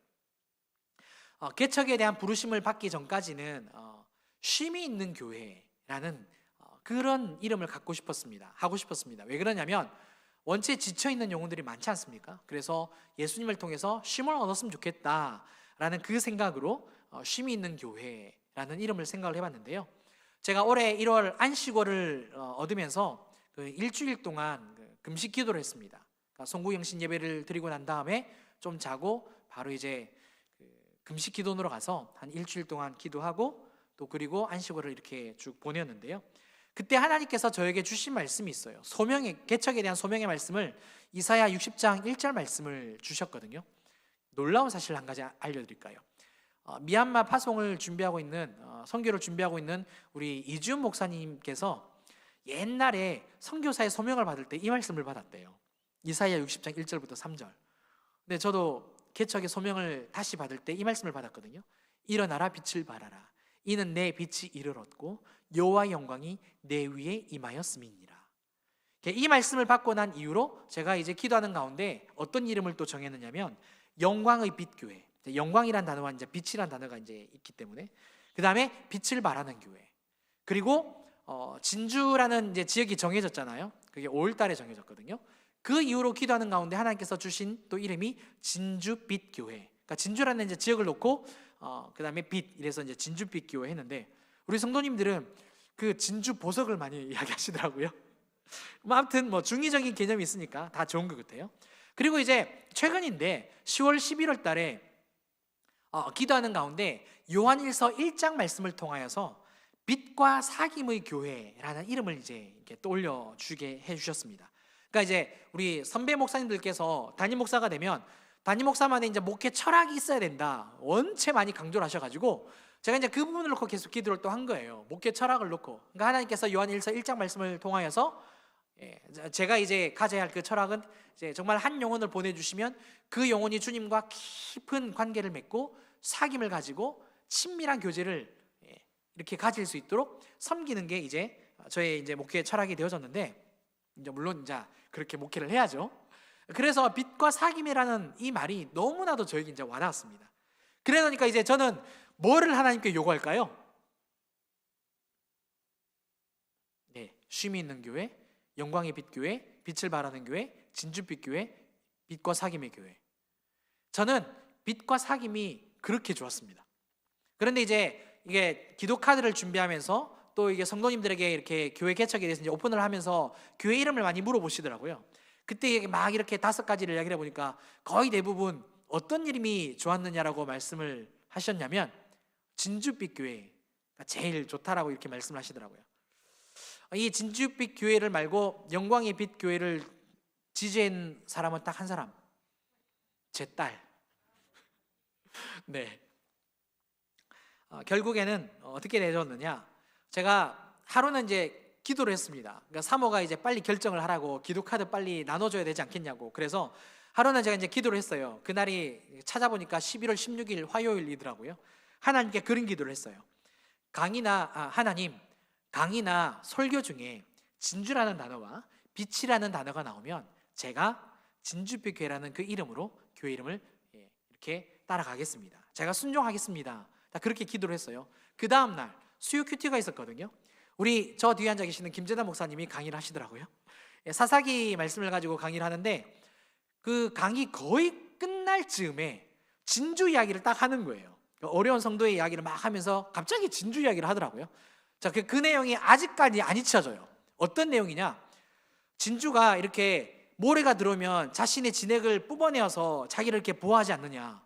개척에 대한 부르심을 받기 전까지는 쉼이 있는 교회라는 그런 이름을 하고 싶었습니다. 왜 그러냐면 원체 지쳐있는 영혼들이 많지 않습니까? 그래서 예수님을 통해서 쉼을 얻었으면 좋겠다라는 그 생각으로 쉼이 있는 교회라는 이름을 생각을 해봤는데요. 제가 올해 1월 안식월을 얻으면서 그 일주일 동안 금식 기도를 했습니다. 그러니까 송구영신 예배를 드리고 난 다음에 좀 자고 바로 이제 금식 기도원으로 가서 한 일주일 동안 기도하고 또 그리고 안식월을 이렇게 쭉 보냈는데요. 그때 하나님께서 저에게 주신 말씀이 있어요. 개척에 대한 소명의 말씀을 이사야 60장 1절 말씀을 주셨거든요. 놀라운 사실 한 가지 알려드릴까요? 미얀마 파송을 준비하고 있는 선교를 준비하고 있는 우리 이지훈 목사님께서 옛날에 선교사의 소명을 받을 때 이 말씀을 받았대요. 이사야 60장 1절부터 3절. 근데 저도 개척의 소명을 다시 받을 때 이 말씀을 받았거든요. 일어나라 빛을 발하라. 이는 내 빛이 이르렀고 여호와의 영광이 내 위에 임하였음이니라. 이 말씀을 받고 난 이후로 제가 이제 기도하는 가운데 어떤 이름을 또 정했느냐면 영광의 빛 교회. 영광이란 단어와 이제 빛이란 단어가 이제 있기 때문에 그 다음에 빛을 발하는 교회. 그리고 진주라는 이제 지역이 정해졌잖아요. 그게 5월달에 정해졌거든요. 그 이후로 기도하는 가운데 하나님께서 주신 또 이름이 진주빛 교회. 그러니까 진주라는 이제 지역을 놓고 그 다음에 빛 이래서 이제 진주빛 교회 했는데 우리 성도님들은 그 진주 보석을 많이 이야기하시더라고요. 아무튼 중의적인 개념이 있으니까 다 좋은 것 같아요. 그리고 이제 최근인데 10월 11월 달에 기도하는 가운데 요한일서 1장 말씀을 통하여서 빛과 사귐의 교회라는 이름을 이제 이렇게 떠올려 주게 해주셨습니다. 그러니까 이제 우리 선배 목사님들께서 담임 목사가 되면 담임 목사만의 이제 목회 철학이 있어야 된다. 원체 많이 강조를 하셔가지고 제가 이제 그 부분을 놓고 계속 기도를 또 한 거예요. 목회 철학을 놓고. 그러니까 하나님께서 요한일서 1장 말씀을 통하여서 제가 이제 가져야 할 그 철학은 이제 정말 한 영혼을 보내주시면 그 영혼이 주님과 깊은 관계를 맺고 사귐을 가지고 친밀한 교제를 이렇게 가질 수 있도록 섬기는 게 이제 저의 이제 목회 철학이 되어졌는데 이제 물론 이제 그렇게 목회를 해야죠. 그래서 빛과 사귐이라는 이 말이 너무나도 저에게 이제 와닿았습니다. 그러니까 이제 저는 뭐를 하나님께 요구할까요? 네, 쉼이 있는 교회, 영광의 빛 교회, 빛을 발하는 교회, 진주빛 교회, 빛과 사귐의 교회. 저는 빛과 사귐이 그렇게 좋았습니다. 그런데 이제 이게 기도 카드를 준비하면서 또 이게 성도님들에게 이렇게 교회 개척에 대해서 이제 오픈을 하면서 교회 이름을 많이 물어보시더라고요. 그때 막 이렇게 5가지를 이야기를 해보니까 거의 대부분 어떤 이름이 좋았느냐라고 말씀을 하셨냐면 진주빛 교회가 제일 좋다라고 이렇게 말씀을 하시더라고요. 이 진주빛 교회를 말고 영광의 빛 교회를 지지한 사람은 딱 한 사람, 제 딸. 네. 결국에는 어떻게 되었느냐? 제가 하루는 이제 기도를 했습니다. 그러니까 사모가 이제 빨리 결정을 하라고, 기도 카드 빨리 나눠줘야 되지 않겠냐고. 그래서 하루는 제가 이제 기도를 했어요. 그날이 찾아보니까 11월 16일 화요일이더라고요. 하나님께 그런 기도를 했어요. 하나님, 강의나 설교 중에 진주라는 단어와 빛이라는 단어가 나오면 제가 진주빛 교회라는 그 이름으로 교회 이름을 이렇게 따라가겠습니다. 제가 순종하겠습니다. 다 그렇게 기도를 했어요. 그 다음 날 수요 큐티가 있었거든요. 우리 저 뒤에 앉아 계시는 김재단 목사님이 강의를 하시더라고요. 사사기 말씀을 가지고 강의를 하는데 그 강의 거의 끝날 즈음에 진주 이야기를 딱 하는 거예요. 어려운 성도의 이야기를 막 하면서 갑자기 진주 이야기를 하더라고요. 자, 그 내용이 아직까지 안 잊혀져요. 어떤 내용이냐? 진주가 이렇게 모래가 들어오면 자신의 진액을 뿜어내어서 자기를 이렇게 보호하지 않느냐,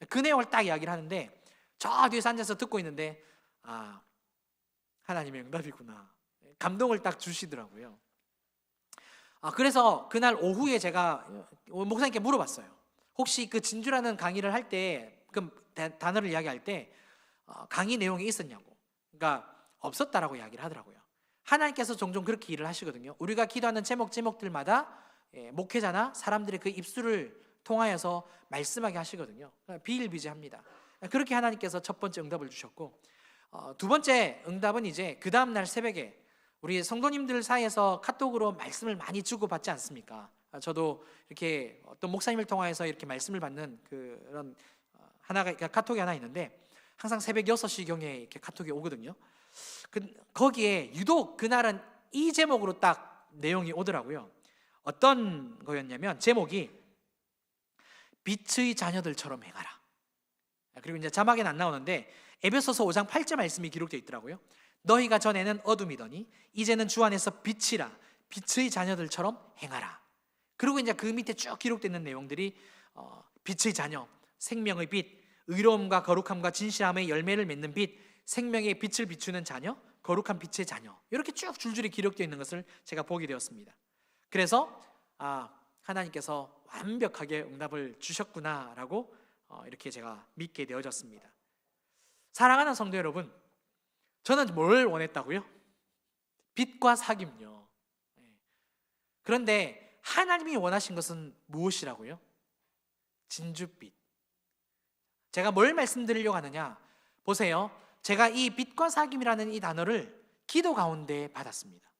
그 내용을 딱 이야기를 하는데 저 뒤에서 앉아서 듣고 있는데 하나님의 응답이구나, 감동을 딱 주시더라고요. 그래서 그날 오후에 제가 목사님께 물어봤어요. 혹시 그 진주라는 강의를 할 때 그 단어를 이야기할 때 강의 내용이 있었냐고. 그러니까 없었다라고 이야기를 하더라고요. 하나님께서 종종 그렇게 일을 하시거든요. 우리가 기도하는 제목들마다 목회자나 사람들의 그 입술을 통하여서 말씀하게 하시거든요. 비일비재합니다. 그렇게 하나님께서 첫 번째 응답을 주셨고, 두 번째 응답은 이제 그 다음 날 새벽에 우리 성도님들 사이에서 카톡으로 말씀을 많이 주고받지 않습니까? 저도 이렇게 어떤 목사님을 통하여서 이렇게 말씀을 받는 그런 카톡이 하나 있는데 항상 새벽 6시경에 이렇게 카톡이 오거든요. 거기에 유독 그날은 이 제목으로 딱 내용이 오더라고요. 어떤 거였냐면 제목이 빛의 자녀들처럼 행하라. 그리고 이제 자막에는 안 나오는데 에베소서 5장 8절 말씀이 기록되어 있더라고요. 너희가 전에는 어둠이더니 이제는 주 안에서 빛이라, 빛의 자녀들처럼 행하라. 그리고 이제 그 밑에 쭉 기록되어 있는 내용들이 빛의 자녀, 생명의 빛, 의로움과 거룩함과 진실함의 열매를 맺는 빛, 생명의 빛을 비추는 자녀, 거룩한 빛의 자녀, 이렇게 쭉 줄줄이 기록되어 있는 것을 제가 보게 되었습니다. 그래서 하나님께서 완벽하게 응답을 주셨구나라고 이렇게 제가 믿게 되어졌습니다. 사랑하는 성도 여러분, 저는 뭘 원했다고요? 빛과 사귐요. 그런데 하나님이 원하신 것은 무엇이라고요? 진주빛. 제가 뭘 말씀드리려고 하느냐? 보세요. 제가 이 빛과 사귐이라는 이 단어를 기도 가운데 받았습니다.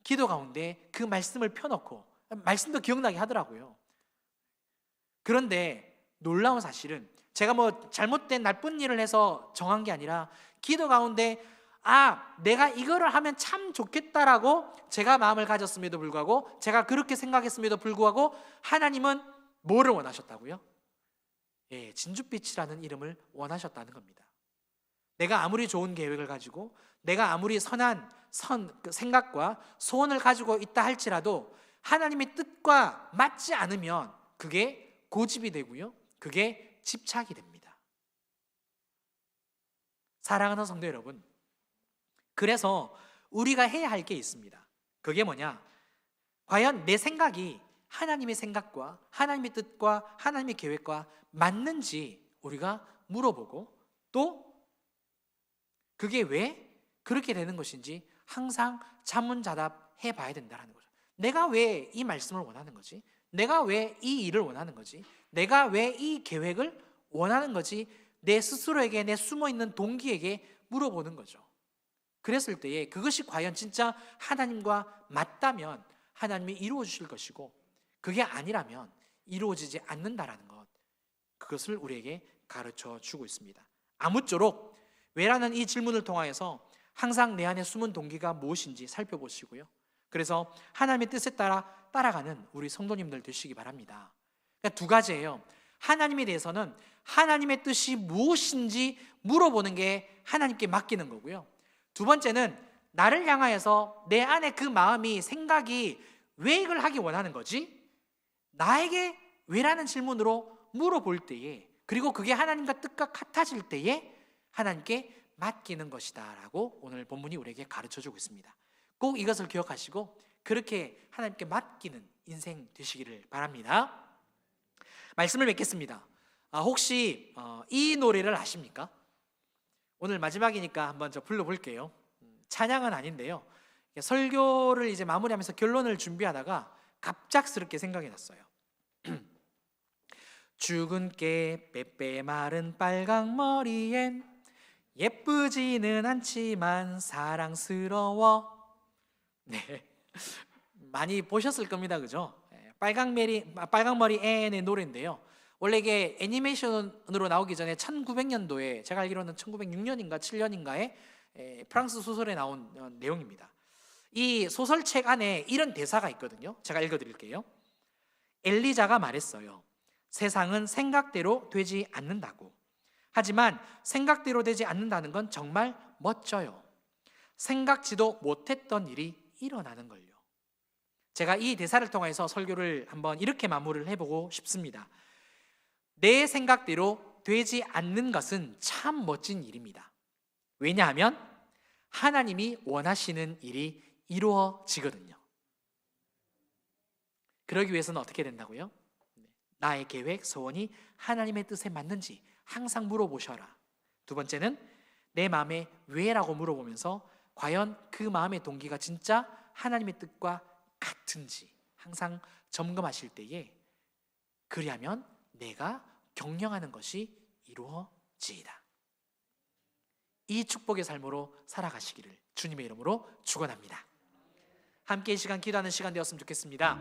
기도 가운데 그 말씀을 펴놓고 말씀도 기억나게 하더라고요. 그런데 놀라운 사실은 제가 뭐 잘못된 나쁜 일을 해서 정한 게 아니라 기도 가운데 내가 이거를 하면 참 좋겠다라고 제가 마음을 가졌음에도 불구하고, 제가 그렇게 생각했음에도 불구하고 하나님은 뭐를 원하셨다고요? 진주빛이라는 이름을 원하셨다는 겁니다. 내가 아무리 좋은 계획을 가지고 내가 아무리 선한 생각과 소원을 가지고 있다 할지라도 하나님의 뜻과 맞지 않으면 그게 고집이 되고요, 그게 집착이 됩니다. 사랑하는 성도 여러분, 그래서 우리가 해야 할 게 있습니다. 그게 뭐냐? 과연 내 생각이 하나님의 생각과 하나님의 뜻과 하나님의 계획과 맞는지 우리가 물어보고, 또 그게 왜 그렇게 되는 것인지 항상 자문자답해 봐야 된다는 거죠. 내가 왜 이 말씀을 원하는 거지? 내가 왜 이 일을 원하는 거지? 내가 왜 이 계획을 원하는 거지? 내 스스로에게, 내 숨어있는 동기에게 물어보는 거죠. 그랬을 때에 그것이 과연 진짜 하나님과 맞다면 하나님이 이루어 주실 것이고, 그게 아니라면 이루어지지 않는다라는 것, 그것을 우리에게 가르쳐 주고 있습니다. 아무쪼록 왜라는 이 질문을 통하여서 항상 내 안에 숨은 동기가 무엇인지 살펴보시고요, 그래서 하나님의 뜻에 따라 따라가는 우리 성도님들 되시기 바랍니다. 그러니까 두 가지예요. 하나님에 대해서는 하나님의 뜻이 무엇인지 물어보는 게 하나님께 맡기는 거고요. 두 번째는 나를 향하여서 내 안에 그 마음이, 생각이 왜 이걸 하기 원하는 거지? 나에게 왜라는 질문으로 물어볼 때에, 그리고 그게 하나님과 뜻과 같아질 때에 하나님께 맡기는 것이다 라고 오늘 본문이 우리에게 가르쳐주고 있습니다. 꼭 이것을 기억하시고 그렇게 하나님께 맡기는 인생 되시기를 바랍니다. 말씀을 맺겠습니다. 혹시 이 노래를 아십니까? 오늘 마지막이니까 한번 저 불러볼게요. 찬양은 아닌데요, 설교를 이제 마무리하면서 결론을 준비하다가 갑작스럽게 생각이 났어요. 죽은 깨 빼빼 마른 빨강 머리엔 예쁘지는 않지만 사랑스러워. 네, 많이 보셨을 겁니다, 그죠? 빨강머리 앤의 노래인데요, 원래 이게 애니메이션으로 나오기 전에 1900년도에 제가 알기로는 1906년인가 7년인가에 프랑스 소설에 나온 내용입니다. 이 소설책 안에 이런 대사가 있거든요. 제가 읽어드릴게요. 엘리자가 말했어요. 세상은 생각대로 되지 않는다고. 하지만 생각대로 되지 않는다는 건 정말 멋져요. 생각지도 못했던 일이 일어나는 걸요. 제가 이 대사를 통해서 설교를 한번 이렇게 마무리를 해보고 싶습니다. 내 생각대로 되지 않는 것은 참 멋진 일입니다. 왜냐하면 하나님이 원하시는 일이 이루어지거든요. 그러기 위해서는 어떻게 된다고요? 나의 계획, 소원이 하나님의 뜻에 맞는지 항상 물어보셔라. 두 번째는 내 마음에 왜라고 물어보면서 과연 그 마음의 동기가 진짜 하나님의 뜻과 같은지 항상 점검하실 때에, 그리하면 내가 경영하는 것이 이루어지이다. 이 축복의 삶으로 살아가시기를 주님의 이름으로 축원합니다. 함께 이 시간 기도하는 시간 되었으면 좋겠습니다.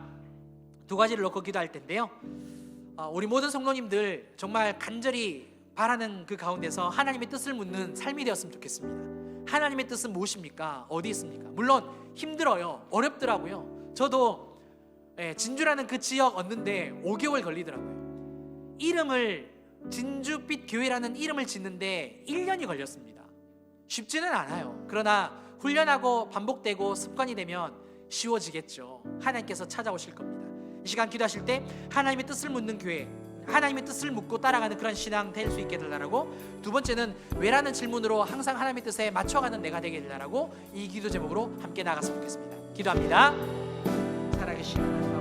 두 가지를 놓고 기도할 텐데요, 우리 모든 성도님들 정말 간절히 바라는 그 가운데서 하나님의 뜻을 묻는 삶이 되었으면 좋겠습니다. 하나님의 뜻은 무엇입니까? 어디 있습니까? 물론 힘들어요. 어렵더라고요. 저도 진주라는 그 지역 얻는데 5개월 걸리더라고요. 이름을, 진주빛 교회라는 이름을 짓는데 1년이 걸렸습니다. 쉽지는 않아요. 그러나 훈련하고 반복되고 습관이 되면 쉬워지겠죠. 하나님께서 찾아오실 겁니다. 이 시간 기도하실 때 하나님의 뜻을 묻는 교회, 하나님의 뜻을 묻고 따라가는 그런 신앙 될 수 있게 되라고, 두 번째는 왜라는 질문으로 항상 하나님의 뜻에 맞춰가는 내가 되게 되라고, 이 기도 제목으로 함께 나갔으면 좋겠습니다. 기도합니다. 살아계신